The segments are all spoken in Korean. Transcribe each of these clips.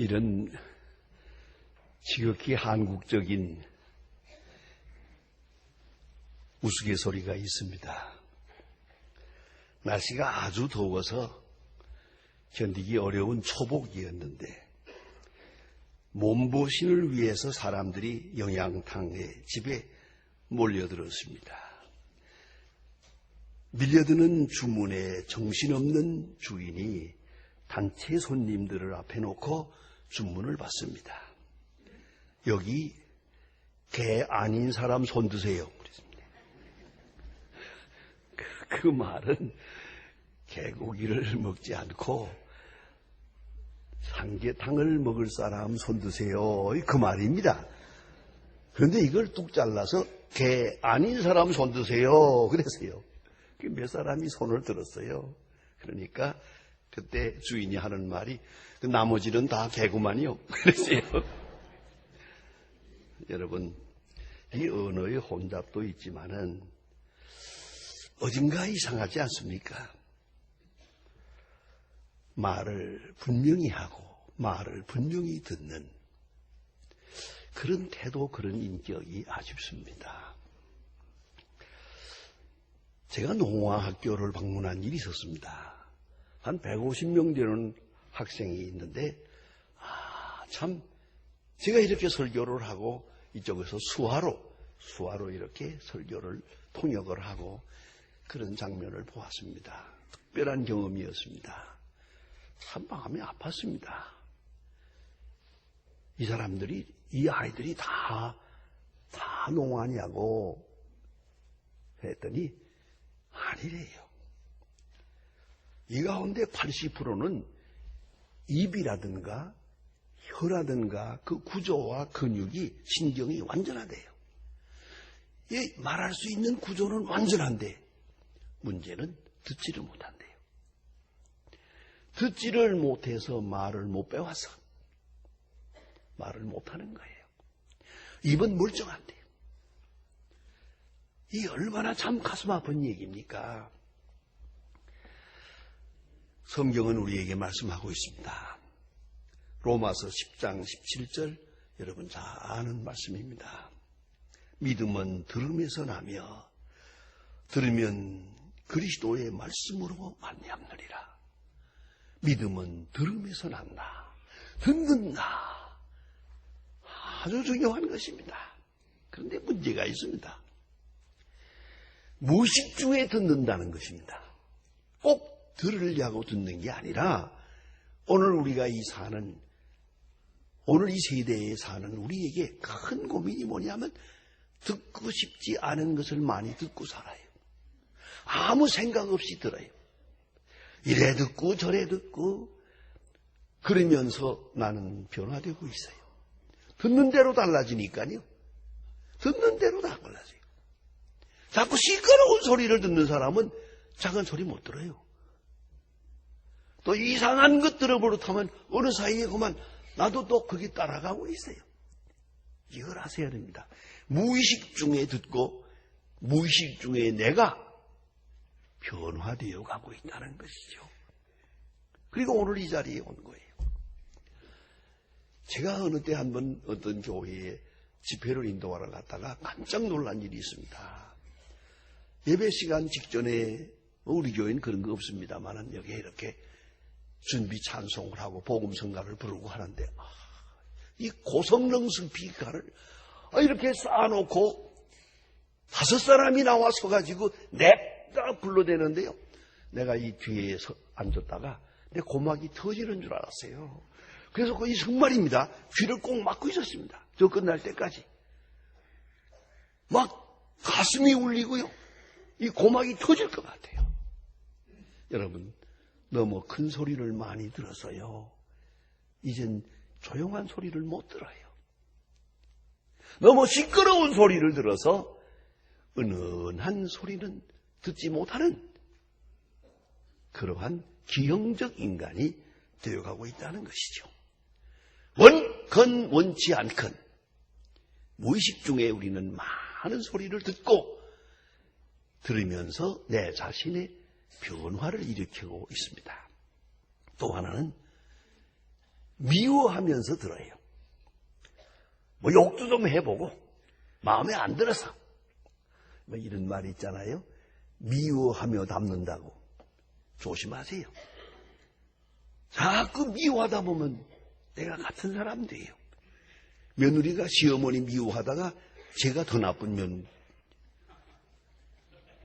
이런 지극히 한국적인 우스갯소리가 있습니다. 날씨가 아주 더워서 견디기 어려운 초복이었는데 몸보신을 위해서 사람들이 영양탕의 집에 몰려들었습니다. 밀려드는 주문에 정신없는 주인이 단체 손님들을 앞에 놓고 주문을 받습니다. 여기 개 아닌 사람 손 드세요. 그 말은 개고기를 먹지 않고 삼계탕을 먹을 사람 손 드세요. 그 말입니다. 그런데 이걸 뚝 잘라서 개 아닌 사람 손 드세요. 그랬어요. 몇 사람이 손을 들었어요. 그러니까 그때 주인이 하는 말이 나머지는 다 개구만이요. 그랬어요. 여러분, 이 언어의 혼잡도 있지만은 어딘가 이상하지 않습니까? 말을 분명히 하고 말을 분명히 듣는 그런 태도, 그런 인격이 아쉽습니다. 제가 농화학교를 방문한 일이 있었습니다. 한 150명 되는 학생이 있는데 참 제가 이렇게 설교를 하고 이쪽에서 수화로 이렇게 설교를 통역을 하고 그런 장면을 보았습니다. 특별한 경험이었습니다. 참 마음이 아팠습니다. 이 사람들이, 이 아이들이 다 농하냐고 했더니 아니래요. 이 가운데 80%는 입이라든가 혀라든가 그 구조와 근육이 신경이 완전하대요. 말할 수 있는 구조는 완전한데 문제는 듣지를 못한대요. 듣지를 못해서 말을 못 배워서 말을 못하는 거예요. 입은 멀쩡한데요. 이 얼마나 참 가슴 아픈 얘기입니까? 성경은 우리에게 말씀하고 있습니다. 로마서 10장 17절 여러분 잘 아는 말씀입니다. 믿음은 들음에서 나며 들으면 그리스도의 말씀으로 말미암느니라. 믿음은 들음에서 난다. 듣는다. 아주 중요한 것입니다. 그런데 문제가 있습니다. 무의식 중에 듣는다는 것입니다. 꼭 들으려고 듣는 게 아니라 오늘 우리가 오늘 이 세대에 사는 우리에게 큰 고민이 뭐냐면 듣고 싶지 않은 것을 많이 듣고 살아요. 아무 생각 없이 들어요. 이래 듣고 저래 듣고 그러면서 나는 변화되고 있어요. 듣는 대로 달라지니까요. 듣는 대로 다 달라져요. 자꾸 시끄러운 소리를 듣는 사람은 작은 소리 못 들어요. 또 이상한 것 들어버릇하면 어느 사이에 그만 나도 또 거기 따라가고 있어요. 이걸 하셔야 됩니다. 무의식 중에 듣고 무의식 중에 내가 변화되어 가고 있다는 것이죠. 그리고 오늘 이 자리에 온 거예요. 제가 어느 때 한번 어떤 교회에 집회를 인도하러 갔다가 깜짝 놀란 일이 있습니다. 예배 시간 직전에 우리 교회는 그런 거 없습니다만 여기에 이렇게 준비 찬송을 하고 복음성가를 부르고 하는데 이 고성능 스피커를 이렇게 쌓아놓고 5사람이 나와 서가지고 냅다 불러대는데요. 내가 이 뒤에 앉았다가 내 고막이 터지는 줄 알았어요. 그래서 이 정말입니다. 귀를 꼭 막고 있었습니다. 저 끝날 때까지. 막 가슴이 울리고요. 이 고막이 터질 것 같아요. 여러분, 너무 큰 소리를 많이 들어서요. 이젠 조용한 소리를 못 들어요. 너무 시끄러운 소리를 들어서 은은한 소리는 듣지 못하는 그러한 기형적 인간이 되어가고 있다는 것이죠. 원건 원치 않건 무의식 중에 우리는 많은 소리를 듣고 들으면서 내 자신의 변화를 일으키고 있습니다. 또 하나는 미워하면서 들어요. 뭐 욕도 좀 해보고 마음에 안 들어서 뭐 이런 말이 있잖아요. 미워하며 담는다고. 조심하세요. 자꾸 미워하다 보면 내가 같은 사람 돼요. 며느리가 시어머니 미워하다가 제가 더 나쁜 며느리.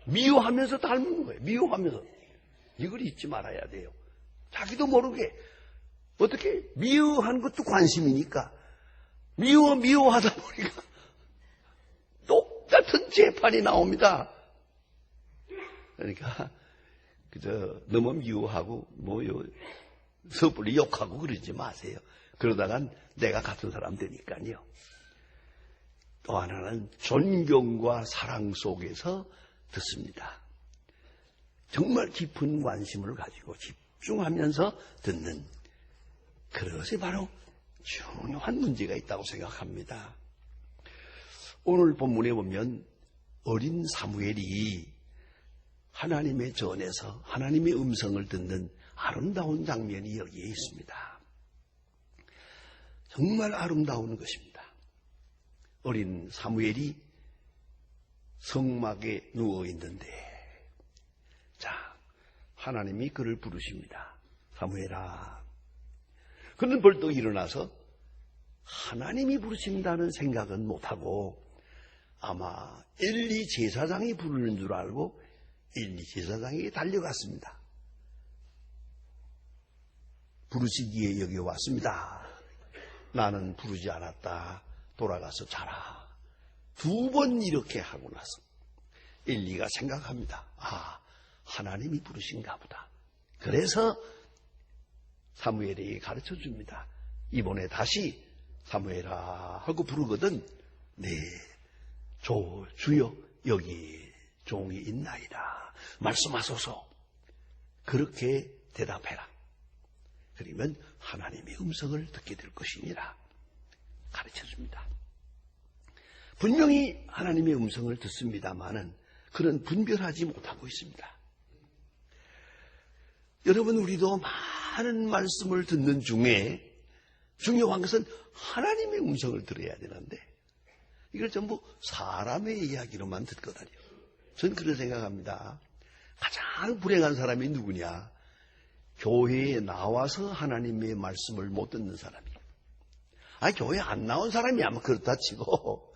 미워하면서 닮은 거예요. 미워하면서. 이걸 잊지 말아야 돼요. 자기도 모르게 어떻게 미워한 것도 관심이니까 미워하다 보니까 똑같은 재판이 나옵니다. 그러니까 그저 너무 미워하고 섣불리 욕하고 그러지 마세요. 그러다간 내가 같은 사람 되니까요. 또 하나는 존경과 사랑 속에서 듣습니다. 정말 깊은 관심을 가지고 집중하면서 듣는 그것이 바로 중요한 문제가 있다고 생각합니다. 오늘 본문에 보면 어린 사무엘이 하나님의 전에서 하나님의 음성을 듣는 아름다운 장면이 여기에 있습니다. 정말 아름다운 것입니다. 어린 사무엘이 성막에 누워 있는데, 자, 하나님이 그를 부르십니다. 사무엘아. 그는 벌떡 일어나서 하나님이 부르신다는 생각은 못하고 아마 엘리 제사장이 부르는 줄 알고 엘리 제사장에게 달려갔습니다. 부르시기에 여기 왔습니다. 나는 부르지 않았다. 돌아가서 자라. 2번 이렇게 하고 나서 엘리가 생각합니다. 아, 하나님이 부르신가 보다. 그래서 사무엘에게 가르쳐 줍니다. 이번에 다시 사무엘아 하고 부르거든. 네, 주여 여기 종이 있나이다. 말씀하소서. 그렇게 대답해라. 그러면 하나님의 음성을 듣게 될 것이니라. 가르쳐 줍니다. 분명히 하나님의 음성을 듣습니다마는 그는 분별하지 못하고 있습니다. 여러분, 우리도 많은 말씀을 듣는 중에 중요한 것은 하나님의 음성을 들어야 되는데 이걸 전부 사람의 이야기로만 듣거든요. 저는 그런 생각합니다. 가장 불행한 사람이 누구냐? 교회에 나와서 하나님의 말씀을 못 듣는 사람이에요. 아니, 교회 안 나온 사람이 아마 그렇다 치고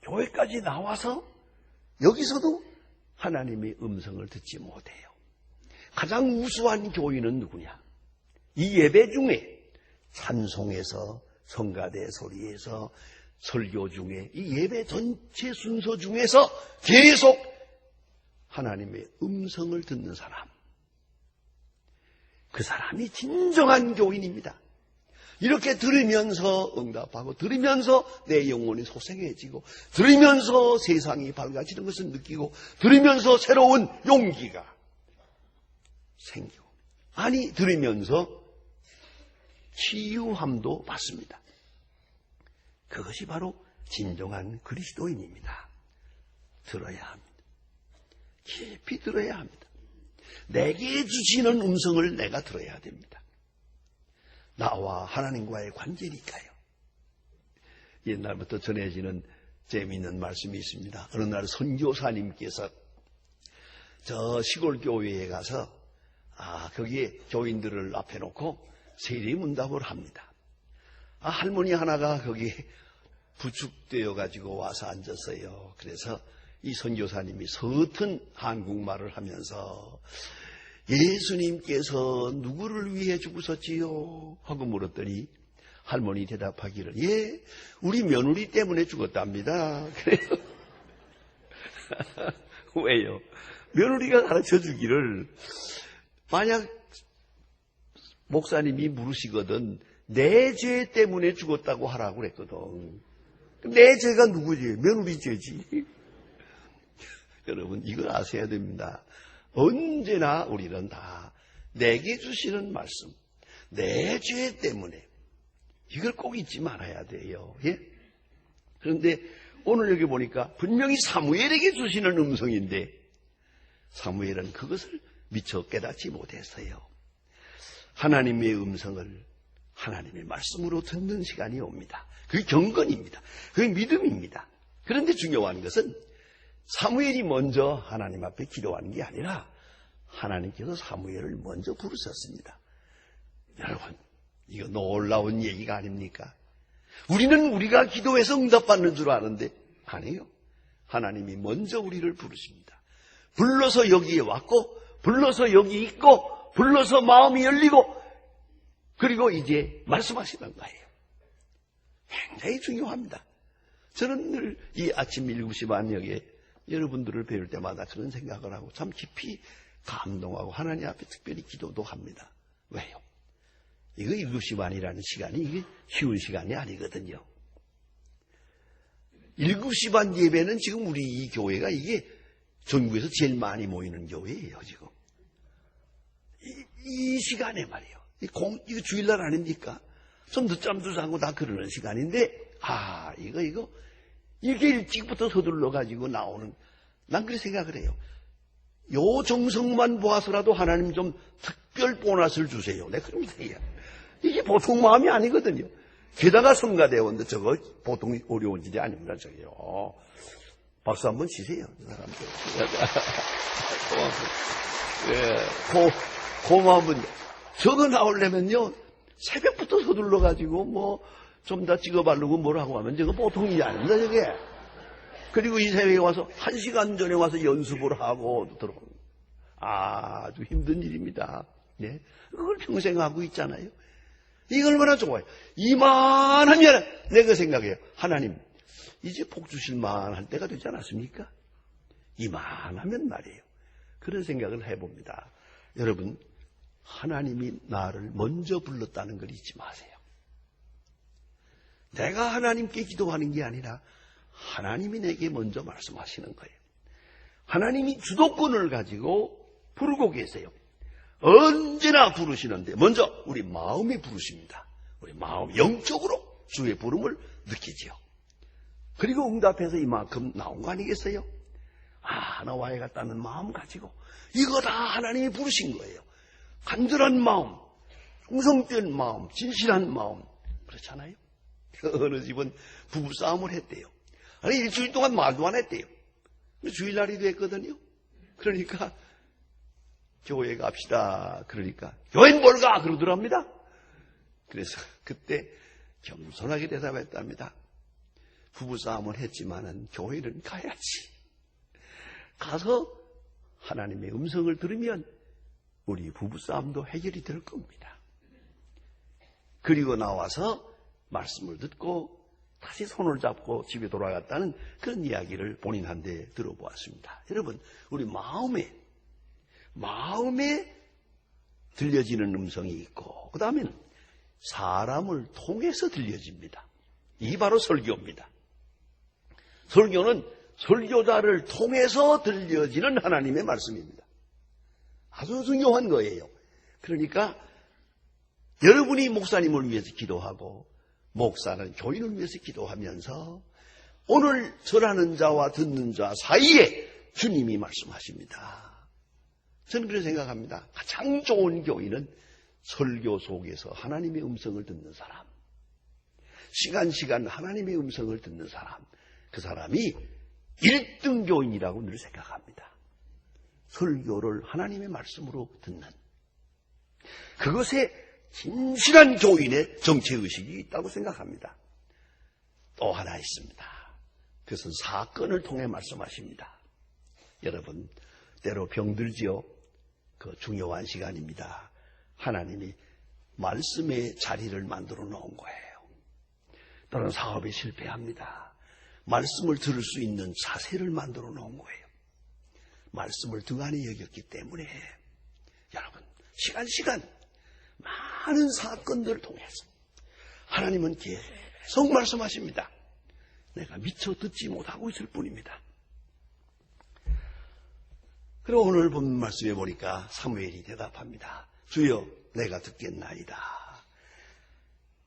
교회까지 나와서 여기서도 하나님의 음성을 듣지 못해요. 가장 우수한 교인은 누구냐? 이 예배 중에 찬송에서, 성가대 소리에서, 설교 중에, 이 예배 전체 순서 중에서 계속 하나님의 음성을 듣는 사람, 그 사람이 진정한 교인입니다. 이렇게 들으면서 응답하고, 들으면서 내 영혼이 소생해지고, 들으면서 세상이 밝아지는 것을 느끼고, 들으면서 새로운 용기가 생기고, 아니 들으면서 치유함도 받습니다. 그것이 바로 진정한 그리스도인입니다. 들어야 합니다. 깊이 들어야 합니다. 내게 주시는 음성을 내가 들어야 됩니다. 나와 하나님과의 관계니까요. 옛날부터 전해지는 재미있는 말씀이 있습니다. 어느 날 선교사님께서 저 시골 교회에 가서 거기에 교인들을 앞에 놓고 세리문답을 합니다. 할머니 하나가 거기 부축되어 가지고 와서 앉았어요. 그래서 이 선교사님이 서툰 한국말을 하면서 예수님께서 누구를 위해 죽으셨지요? 하고 물었더니 할머니 대답하기를, 예, 우리 며느리 때문에 죽었답니다. 그래서 왜요? 며느리가 가르쳐 주기를, 만약 목사님이 물으시거든 내 죄 때문에 죽었다고 하라고 그랬거든. 내 죄가 누구지? 며느리 죄지. 여러분, 이걸 아셔야 됩니다. 언제나 우리는 다 내게 주시는 말씀, 내 죄 때문에, 이걸 꼭 잊지 말아야 돼요. 예? 그런데 오늘 여기 보니까 분명히 사무엘에게 주시는 음성인데 사무엘은 그것을 미처 깨닫지 못했어요. 하나님의 음성을 하나님의 말씀으로 듣는 시간이 옵니다. 그게 경건입니다. 그게 믿음입니다. 그런데 중요한 것은 사무엘이 먼저 하나님 앞에 기도하는 게 아니라 하나님께서 사무엘을 먼저 부르셨습니다. 여러분, 이거 놀라운 얘기가 아닙니까? 우리는 우리가 기도해서 응답받는 줄 아는데 아니에요. 하나님이 먼저 우리를 부르십니다. 불러서 여기에 왔고, 불러서 여기 있고, 불러서 마음이 열리고, 그리고 이제 말씀하시는 거예요. 굉장히 중요합니다. 저는 늘 이 아침 7시 반역에 여러분들을 배울 때마다 그런 생각을 하고 참 깊이 감동하고 하나님 앞에 특별히 기도도 합니다. 왜요? 이거 7시 반이라는 시간이 이게 쉬운 시간이 아니거든요. 7시 반 예배는 지금 우리 이 교회가 이게 전국에서 제일 많이 모이는 교회예요, 지금. 이 시간에 말이에요. 이거 주일날 아닙니까? 좀 늦잠도 자고 다 그러는 시간인데, 이거 이렇게 일찍부터 서둘러가지고 나오는, 난 그렇게 생각을 해요. 요 정성만 보아서라도 하나님 좀 특별 보너스를 주세요. 내가 그런 생각이야. 이게 보통 마음이 아니거든요. 게다가 성가대원도 저거 보통 어려운 일이 아닙니다, 저기요. 박수 한번 치세요, 사람들. 고마운 저거 나오려면요, 새벽부터 서둘러가지고 좀 더 찍어 바르고 뭐라고 하면 저거 보통 일이 아닙니다, 저게. 그리고 이 새벽에 와서 1시간 전에 와서 연습을 하고 들어옵니다. 아주 힘든 일입니다. 네? 그걸 평생 하고 있잖아요. 이거 얼마나 좋아요. 이만하면 내가 생각해요. 하나님, 이제 복 주실 만할 때가 되지 않았습니까? 이만하면 말이에요. 그런 생각을 해봅니다. 여러분, 하나님이 나를 먼저 불렀다는 걸 잊지 마세요. 내가 하나님께 기도하는 게 아니라 하나님이 내게 먼저 말씀하시는 거예요. 하나님이 주도권을 가지고 부르고 계세요. 언제나 부르시는데 먼저 우리 마음이 부르십니다. 우리 마음 영적으로 주의 부름을 느끼지요. 그리고 응답해서 이만큼 나온 거 아니겠어요? 나와야 겠다는 마음 가지고 이거 다 하나님이 부르신 거예요. 간절한 마음, 충성된 마음, 진실한 마음. 그렇잖아요. 어느 집은 부부싸움을 했대요. 아니 일주일 동안 말도 안 했대요. 주일날이 됐거든요. 그러니까 교회 갑시다. 그러니까 교회는 뭘 가? 그러더랍니다. 그래서 그때 겸손하게 대답했답니다. 부부싸움을 했지만은 교회는 가야지. 가서 하나님의 음성을 들으면 우리 부부싸움도 해결이 될 겁니다. 그리고 나와서 말씀을 듣고 다시 손을 잡고 집에 돌아갔다는 그런 이야기를 본인한테 들어보았습니다. 여러분, 우리 마음에 들려지는 음성이 있고, 그 다음에는 사람을 통해서 들려집니다. 이게 바로 설교입니다. 설교는 설교자를 통해서 들려지는 하나님의 말씀입니다. 아주 중요한 거예요. 그러니까 여러분이 목사님을 위해서 기도하고 목사는 교인을 위해서 기도하면서 오늘 절하는 자와 듣는 자 사이에 주님이 말씀하십니다. 저는 그렇게 생각합니다. 가장 좋은 교인은 설교 속에서 하나님의 음성을 듣는 사람, 시간 하나님의 음성을 듣는 사람, 그 사람이 1등 교인이라고 늘 생각합니다. 설교를 하나님의 말씀으로 듣는 그것에 진실한 교인의 정체의식이 있다고 생각합니다. 또 하나 있습니다. 그것은 사건을 통해 말씀하십니다. 여러분, 때로 병들지요. 그 중요한 시간입니다. 하나님이 말씀의 자리를 만들어 놓은 거예요. 또는 사업에 실패합니다. 말씀을 들을 수 있는 자세를 만들어 놓은 거예요. 말씀을 등한히 여겼기 때문에 여러분, 시간 많은 사건들을 통해서 하나님은 계속 말씀하십니다. 내가 미처 듣지 못하고 있을 뿐입니다. 그리고 오늘 본 말씀에 보니까 사무엘이 대답합니다. 주여, 내가 듣겠나이다.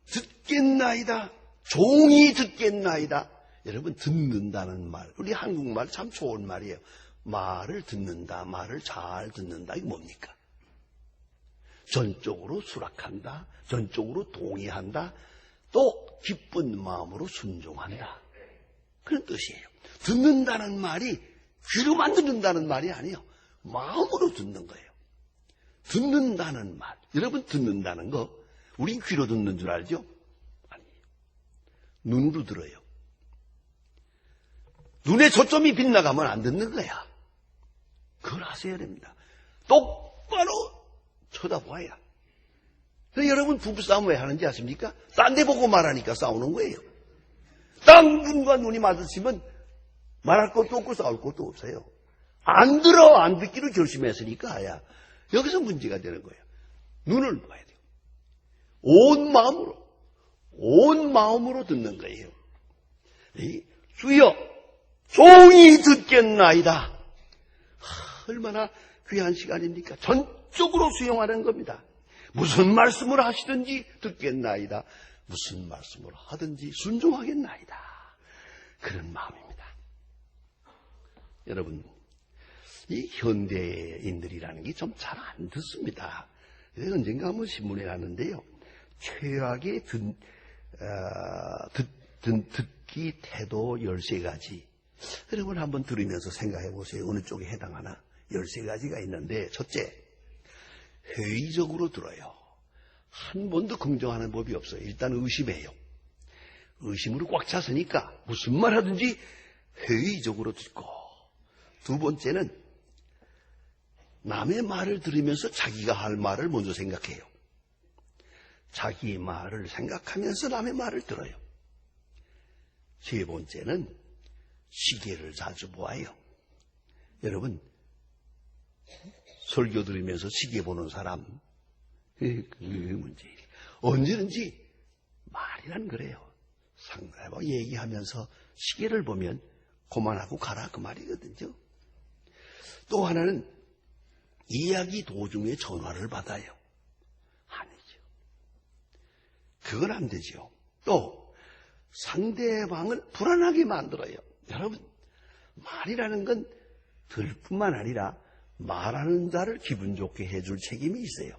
듣겠나이다. 종이 듣겠나이다. 여러분, 듣는다는 말, 우리 한국말 참 좋은 말이에요. 말을 듣는다, 말을 잘 듣는다. 이게 뭡니까? 전적으로 수락한다. 전적으로 동의한다. 또 기쁜 마음으로 순종한다. 그런 뜻이에요. 듣는다는 말이 귀로만 듣는다는 말이 아니에요. 마음으로 듣는 거예요. 듣는다는 말. 여러분 듣는다는 거 우린 귀로 듣는 줄 알죠? 아니에요. 눈으로 들어요. 눈에 초점이 빗나가면 안 듣는 거야. 그걸 아셔야 됩니다. 똑바로 쳐다봐야. 여러분 부부싸움 왜 하는지 아십니까? 딴 데 보고 말하니까 싸우는 거예요. 딴 분과 눈이 마주치면 말할 것도 없고 싸울 것도 없어요. 안 들어, 안 듣기로 결심했으니까 야. 여기서 문제가 되는 거예요. 눈을 봐야 돼요. 온 마음으로 듣는 거예요. 주여 종이 듣겠나이다. 얼마나 귀한 시간입니까? 전적으로 수용하는 겁니다. 무슨 말씀을 하시든지 듣겠나이다. 무슨 말씀을 하든지 순종하겠나이다. 그런 마음입니다. 여러분, 이 현대인들이라는 게 좀 잘 안 듣습니다. 언젠가 한번 신문에 났는데요. 최악의 듣기 태도 13가지. 여러분 한번 들으면서 생각해 보세요. 어느 쪽에 해당하나? 13가지가 있는데, 첫째, 회의적으로 들어요. 한 번도 긍정하는 법이 없어요. 일단 의심해요. 의심으로 꽉 찼으니까 무슨 말 하든지 회의적으로 듣고, 두 번째는 남의 말을 들으면서 자기가 할 말을 먼저 생각해요. 자기 말을 생각하면서 남의 말을 들어요. 세 번째는 시계를 자주 보아요. 여러분, 설교 들으면서 시계 보는 사람, 그게 문제예요. 언제든지 말이란 그래요. 상대방 얘기하면서 시계를 보면 그만하고 가라 그 말이거든요. 또 하나는 이야기 도중에 전화를 받아요. 아니죠. 그건 안 되죠. 또 상대방을 불안하게 만들어요. 여러분, 말이라는 건 들뿐만 아니라 말하는 자를 기분 좋게 해줄 책임이 있어요.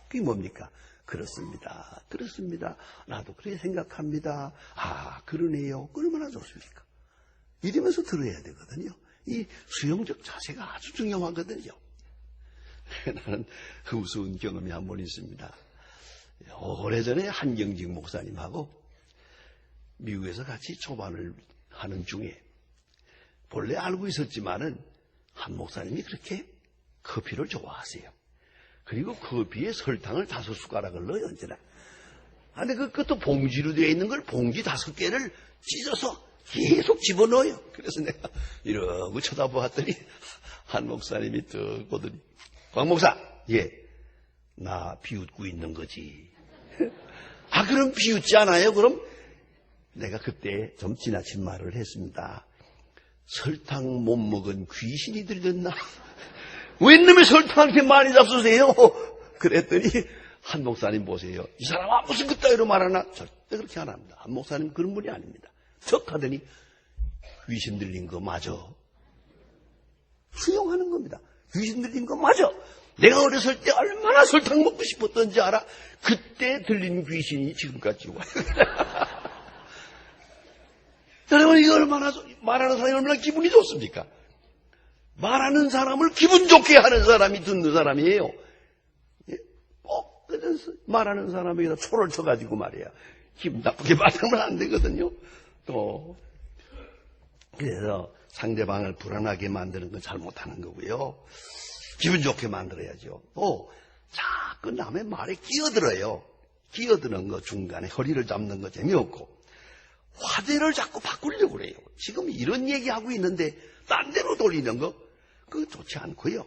그게 뭡니까? 그렇습니다. 그렇습니다. 나도 그렇게 생각합니다. 아, 그러네요. 얼마나 좋습니까? 이러면서 들어야 되거든요. 이 수용적 자세가 아주 중요하거든요. 나는 우스운 경험이 한 번 있습니다. 오래전에 한경직 목사님하고 미국에서 같이 초반을 하는 중에 본래 알고 있었지만은 한 목사님이 그렇게 커피를 좋아하세요. 그리고 커피에 설탕을 5숟가락을 넣어요, 언제나. 근데 그것도 봉지로 되어 있는 걸 봉지 5개를 찢어서 계속 집어넣어요. 그래서 내가 이러고 쳐다보았더니 한 목사님이 또 보더니, 광 목사, 예, 나 비웃고 있는 거지. 아, 그럼 비웃지 않아요? 그럼 내가 그때 좀 지나친 말을 했습니다. 설탕 못 먹은 귀신이 들렸나? 웬놈의 설탕을 이렇게 많이 잡수세요? 그랬더니 한 목사님 보세요. 이 사람 무슨 그따위로 말하나? 절대 그렇게 안 합니다. 한 목사님 그런 분이 아닙니다. 척 하더니 귀신 들린 거 맞아. 수용하는 겁니다. 귀신 들린 거 맞아. 내가 어렸을 때 얼마나 설탕 먹고 싶었던지 알아? 그때 들린 귀신이 지금까지 와요. 여러분, 이거 얼마나, 말하는 사람이 얼마나 기분이 좋습니까? 말하는 사람을 기분 좋게 하는 사람이 듣는 사람이에요. 말하는 사람에게다 초를 쳐가지고 말이야. 기분 나쁘게 말하면 안 되거든요. 또, 그래서 상대방을 불안하게 만드는 건 잘못하는 거고요. 기분 좋게 만들어야죠. 또, 자꾸 남의 말에 끼어들어요. 끼어드는 거 중간에 허리를 잡는 거 재미없고. 화제를 자꾸 바꾸려고 그래요. 지금 이런 얘기하고 있는데 딴 데로 돌리는 거 그거 좋지 않고요.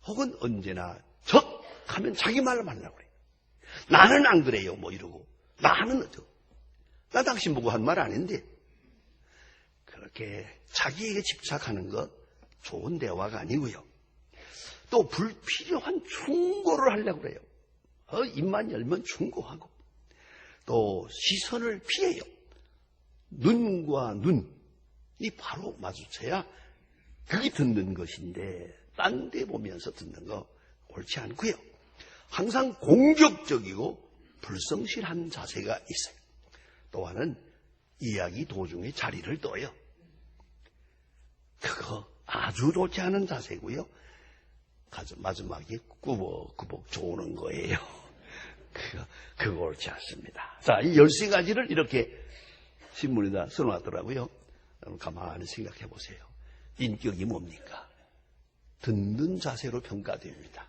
혹은 언제나 적 하면 자기 말을 하려고 그래요. 나는 안 그래요 뭐 이러고. 나는 어쩌고. 나 당신 보고 한 말 아닌데. 그렇게 자기에게 집착하는 것 좋은 대화가 아니고요. 또 불필요한 충고를 하려고 그래요. 입만 열면 충고하고. 또 시선을 피해요. 눈과 눈이 바로 마주쳐야 그게 듣는 것인데 딴 데 보면서 듣는 거 옳지 않고요. 항상 공격적이고 불성실한 자세가 있어요. 또한은 이야기 도중에 자리를 떠요. 그거 아주 좋지 않은 자세고요. 마지막에 꾸벅꾸벅 조는 거예요. 그거 옳지 않습니다. 자, 이 13가지를 이렇게 신문에다 써놨더라고요. 여러분 가만히 생각해 보세요. 인격이 뭡니까? 듣는 자세로 평가됩니다.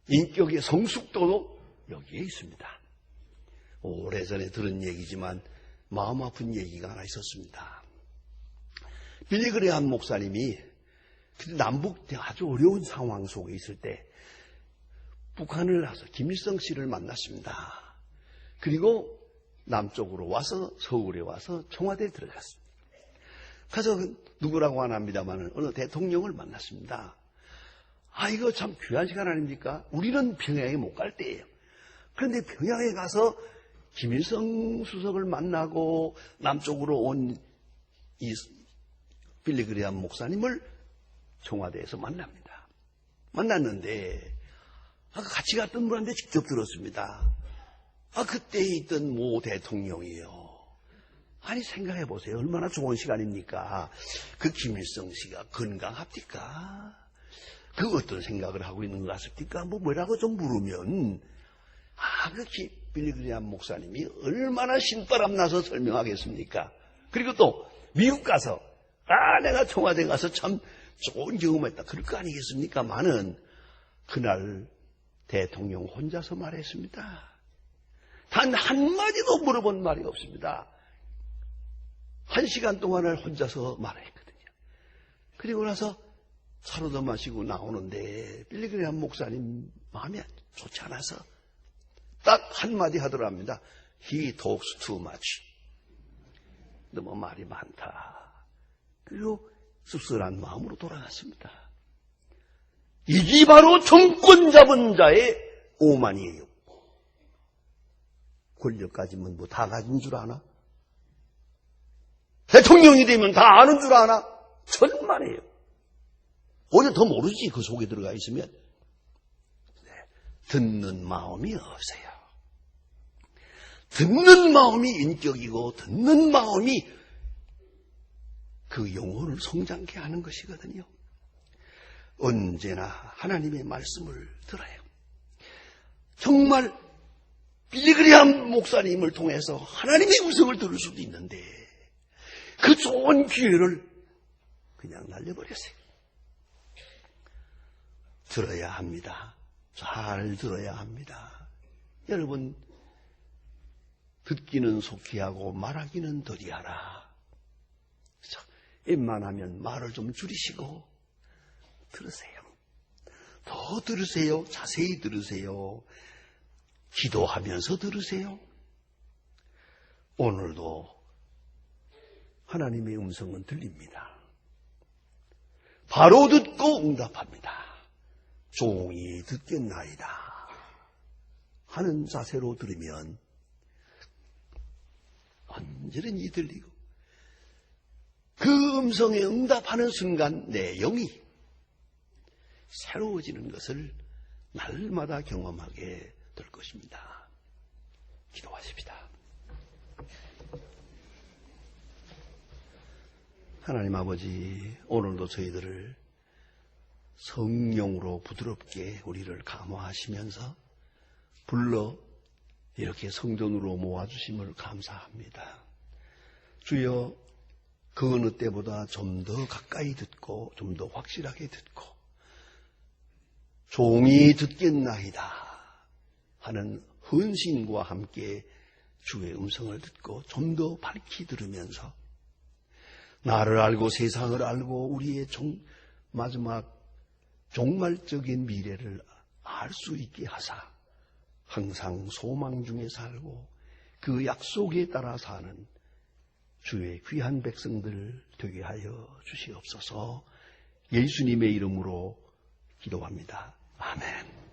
인격의 성숙도도 여기에 있습니다. 오래전에 들은 얘기지만 마음 아픈 얘기가 하나 있었습니다. 빌리 그레이엄 목사님이 남북 아주 어려운 상황 속에 있을 때 북한을 가서 김일성 씨를 만났습니다. 그리고 남쪽으로 와서 서울에 와서 청와대에 들어갔습니다. 가서 누구라고 안 합니다만 어느 대통령을 만났습니다. 이거 참 귀한 시간 아닙니까? 우리는 평양에 못 갈 때예요. 그런데 평양에 가서 김일성 수석을 만나고 남쪽으로 온 이 빌리 그레이엄 목사님을 청와대에서 만납니다. 만났는데 같이 갔던 분한테 직접 들었습니다. 그때 있던 모 대통령이요. 아니 생각해 보세요. 얼마나 좋은 시간입니까? 그 김일성 씨가 건강합니까? 그 어떤 생각을 하고 있는 것 같습니까? 뭐라고 좀 물으면 그 빌리 그레이엄 목사님이 얼마나 신바람 나서 설명하겠습니까? 그리고 또 미국 가서 내가 청와대 가서 참 좋은 경험했다. 그럴 거 아니겠습니까? 많은 그날 대통령 혼자서 말했습니다. 단 한마디도 물어본 말이 없습니다. 1시간 동안을 혼자서 말했거든요. 그리고 나서 차로도 마시고 나오는데 빌리 그레이엄 목사님 마음이 좋지 않아서 딱 한마디 하더랍니다. He talks too much. 너무 말이 많다. 그리고 씁쓸한 마음으로 돌아갔습니다. 이게 바로 정권 잡은 자의 오만이에요. 권력 가지면 다 가진 줄 아나? 대통령이 되면 다 아는 줄 아나? 천만에요. 오히려 더 모르지, 그 속에 들어가 있으면. 듣는 마음이 없어요. 듣는 마음이 인격이고 듣는 마음이 그 영혼을 성장케 하는 것이거든요. 언제나 하나님의 말씀을 들어요. 정말 빌리 그레이엄 목사님을 통해서 하나님의 음성을 들을 수도 있는데 그 좋은 기회를 그냥 날려버렸어요. 들어야 합니다. 잘 들어야 합니다. 여러분, 듣기는 속히 하고 말하기는 더디하라. 웬만하면 말을 좀 줄이시고 들으세요. 더 들으세요. 자세히 들으세요. 기도하면서 들으세요. 오늘도 하나님의 음성은 들립니다. 바로 듣고 응답합니다. 종이 듣겠나이다 하는 자세로 들으면 언제든지 들리고 그 음성에 응답하는 순간 내 영이 새로워지는 것을 날마다 경험하게 될 것입니다. 기도하십시다. 하나님 아버지, 오늘도 저희들을 성령으로 부드럽게 우리를 감화하시면서 불러 이렇게 성전으로 모아주심을 감사합니다. 주여, 그 어느 때보다 좀 더 가까이 듣고 좀 더 확실하게 듣고 종이 듣겠나이다 하는 헌신과 함께 주의 음성을 듣고 좀 더 밝히 들으면서 나를 알고 세상을 알고 우리의 마지막 종말적인 미래를 알 수 있게 하사 항상 소망 중에 살고 그 약속에 따라 사는 주의 귀한 백성들 되게 하여 주시옵소서. 예수님의 이름으로 기도합니다. 아멘.